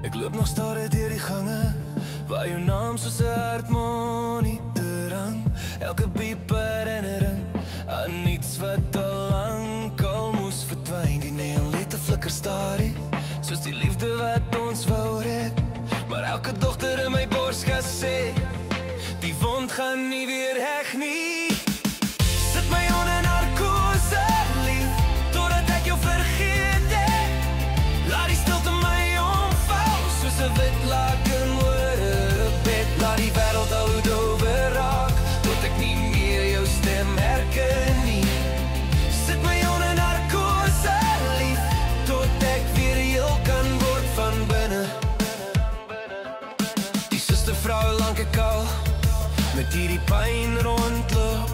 Ek loop nog stadig deur die gange waar jou naam soos 'n hartmonitor hang. Elke beep herinnering aan iets wat al lang al moes verdwyn. Die neonlichte flikker stadig, soos die liefde wat ons wou red. Maar elke dogter in my borskas sê, die wond gaan nie weer heg nie. Sit my onder narkose, lief, totdat ek jou vergeet het. Laat die stilte my omvou, soos 'n wit laken oor 'n bed. Laat die wêreld al hoe dower raak, tot ek nie meer jou stem herken nie. Sit my onder narkose, lief, tot ek weer heel kan word van binne. Die sustervrou lank ek al met hierdie pyn rondloop.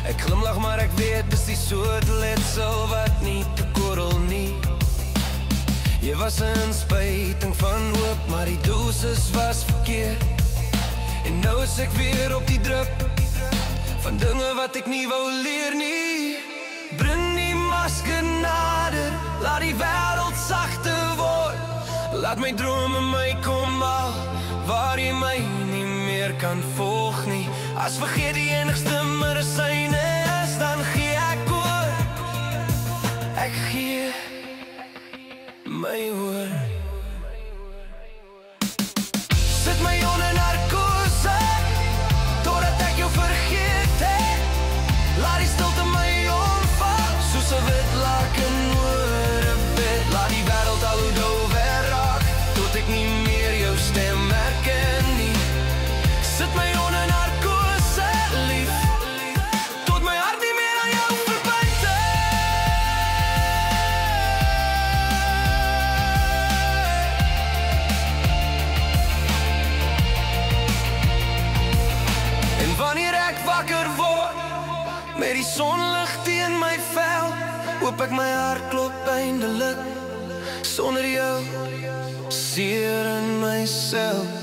Ek glimlag maar ek weet dis die soort letsel wat nie te korrel nie. Jy was 'n inspuiting van hoop, maar die dosis was verkeerd. En nou is ek weer op die druk van dinge wat ek nie wou leer nie. Bring die masker nader, laat die wêreld sagter word. Laat my drome my kom al, waar jy my nie meer kan volg nie. As vergeet die enigste medisyne is, dan gee ek oor. Ek gee my oor. Sit my onder narkose, totdat ek jou vergeet het. Laat die stilte my omvang, soos 'n wit laken oor 'n bed. Laat die wêreld al hoe dower raak, tot ek nie meer jou stem herken nie. Sit my onder narkose, lief, tot my hart nie meer aan jou verbind is. En wanneer ek wakker word, met die sonlig teen my vel, hoop ek my hart klop eindelik, sonder jou seer in myself.